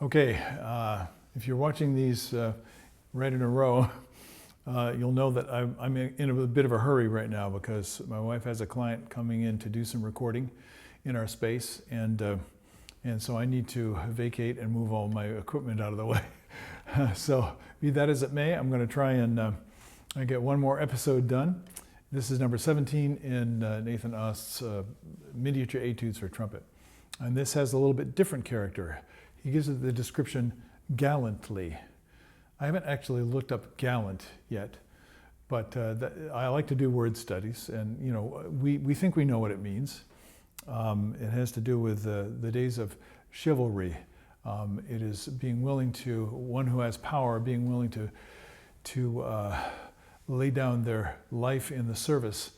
Okay, if you're watching these right in a row, you'll know that I'm in a bit of a hurry right now because my wife has a client coming in to do some recording in our space, and so I need to vacate and move all my equipment out of the way. So be that as it may, I'm going to try and get one more episode done. This is number 17 in Nathan Ost's miniature etudes for trumpet. And this has a little bit different character. He gives it the description gallantly. I haven't actually looked up gallant yet, but I like to do word studies, and you know, we think we know what it means. It has to do with the days of chivalry. It is being willing to, one who has power, being willing to lay down their life in the service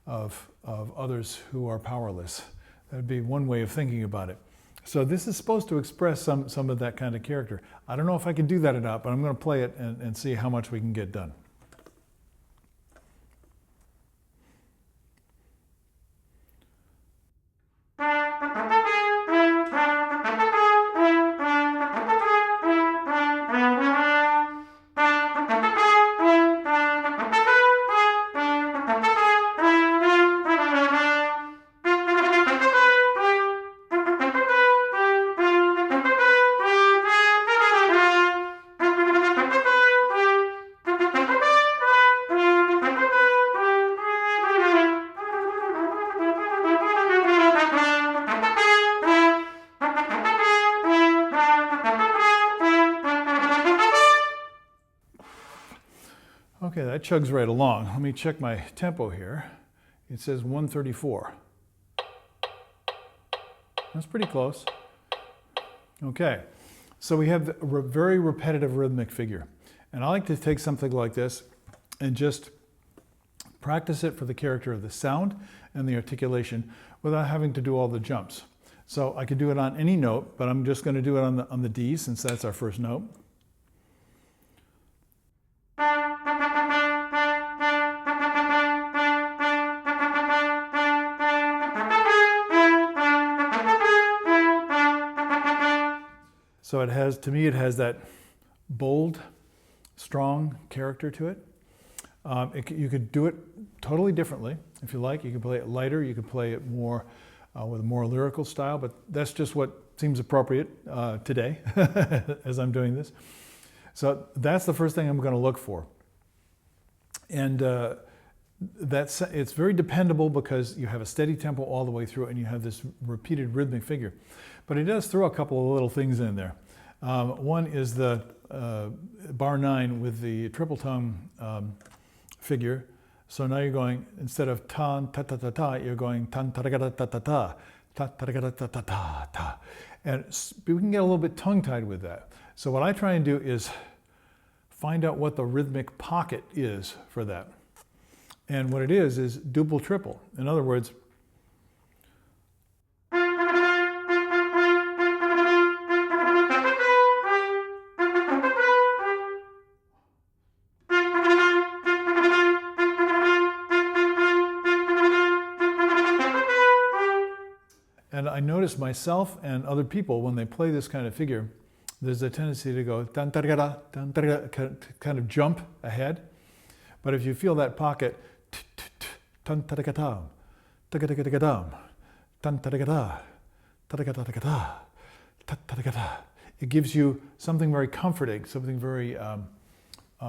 of others who are powerless. That would be one way of thinking about it. So this is supposed to express some of that kind of character. I don't know if I can do that or not, but I'm going to play it and see how much we can get done. Okay, that chugs right along. Let me check my tempo here. It says 134. That's pretty close. Okay, so we have a very repetitive rhythmic figure. And I like to take something like this and just practice it for the character of the sound and the articulation without having to do all the jumps. So I could do it on any note, but I'm just going to do it on the D since that's our first note. So it has, to me, it has that bold, strong character to it. You could do it totally differently if you like. You can play it lighter, you can play it more with a more lyrical style, but that's just what seems appropriate today as I'm doing this. So that's the first thing I'm going to look for. And it's very dependable because you have a steady tempo all the way through and you have this repeated rhythmic figure. But it does throw a couple of little things in there. One is the bar 9 with the triple tongue figure. So now you're going, instead of tan ta ta ta ta, you're going tan ta ta ta ta ta ta ta ta ta ta ta ta ta. And we can get a little bit tongue-tied with that. So what I try and do is find out what the rhythmic pocket is for that. And what it is duple triple. In other words, and I notice myself and other people, when they play this kind of figure, there's a tendency to go tan ta ta ta, kind of jump ahead. But if you feel that pocket, tan ta ta ta, ta ta ta ta, tan ta ta ta, ta ta ta ta, ta ta ta, it gives you something very comforting, something very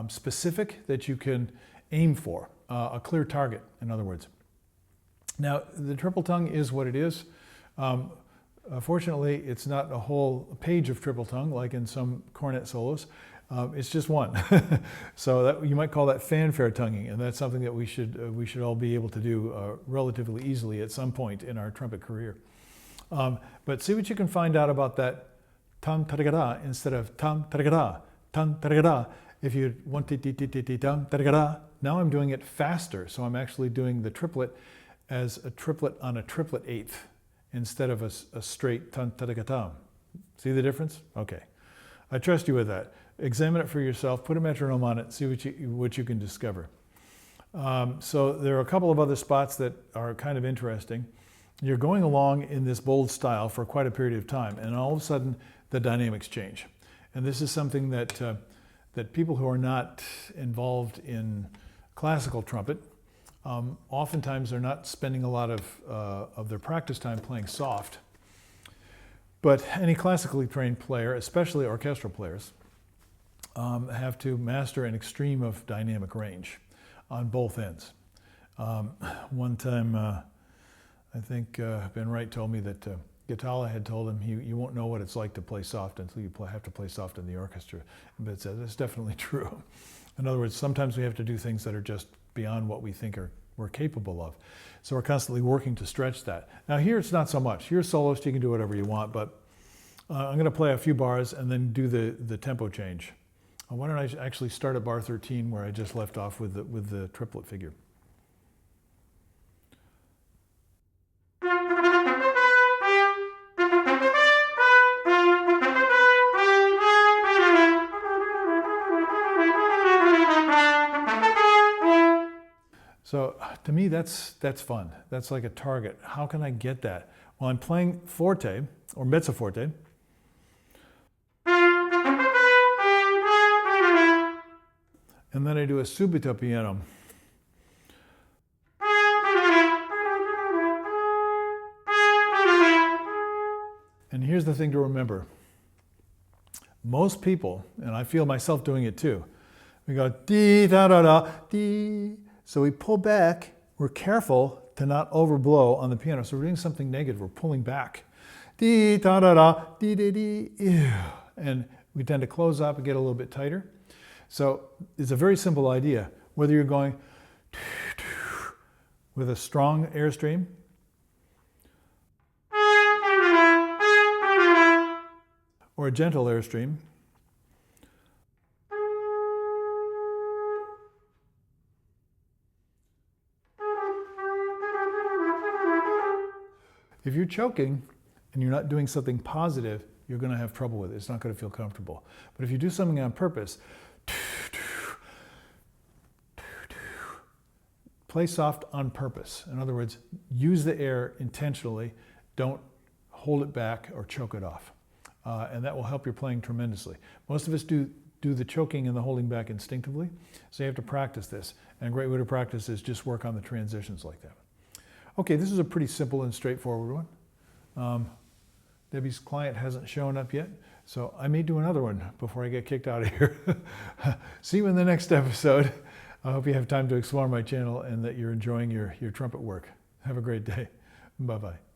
specific that you can aim for, a clear target, in other words. Now, the triple tongue is what it is. Fortunately, it's not a whole page of triple tongue like in some cornet solos. It's just one. So you might call that fanfare tonguing, and that's something that we should all be able to do relatively easily at some point in our trumpet career. But see what you can find out about that tam taragada instead of tam taragada, tam taragada. If you want to tam taragada, now I'm doing it faster. So I'm actually doing the triplet as a triplet on a triplet eighth, instead of a straight tan taragatam. See the difference? Okay. I trust you with that. Examine it for yourself, put a metronome on it, see what you can discover. So there are a couple of other spots that are kind of interesting. You're going along in this bold style for quite a period of time, and all of a sudden the dynamics change. And this is something that, that people who are not involved in classical trumpet, oftentimes they're not spending a lot of their practice time playing soft. But any classically trained player, especially orchestral players, have to master an extreme of dynamic range on both ends. One time, I think Ben Wright told me that Gatala had told him, you won't know what it's like to play soft until you have to play soft in the orchestra. And Ben said, that's definitely true. In other words, sometimes we have to do things that are just beyond what we think we're capable of. So we're constantly working to stretch that. Now here it's not so much. Here soloist, you can do whatever you want, but I'm going to play a few bars and then do the tempo change. Why don't I actually start at bar 13 where I just left off with the triplet figure. So to me, that's fun. That's like a target. How can I get that? Well, I'm playing forte or mezzo forte. And then I do a subito piano. And here's the thing to remember. Most people, and I feel myself doing it too, we go dee da da da dee. So we pull back, we're careful to not overblow on the piano. So we're doing something negative, we're pulling back. Dee da da da dee dee dee. Ew. And we tend to close up and get a little bit tighter. So it's a very simple idea. Whether you're going with a strong airstream or a gentle airstream, if you're choking and you're not doing something positive, you're going to have trouble with it. It's not going to feel comfortable. But if you do something on purpose, play soft on purpose. In other words, use the air intentionally. Don't hold it back or choke it off. And that will help your playing tremendously. Most of us do the choking and the holding back instinctively, so you have to practice this. And a great way to practice is just work on the transitions like that. Okay, this is a pretty simple and straightforward one. Debbie's client hasn't shown up yet, so I may do another one before I get kicked out of here. See you in the next episode. I hope you have time to explore my channel and that you're enjoying your trumpet work. Have a great day. Bye-bye.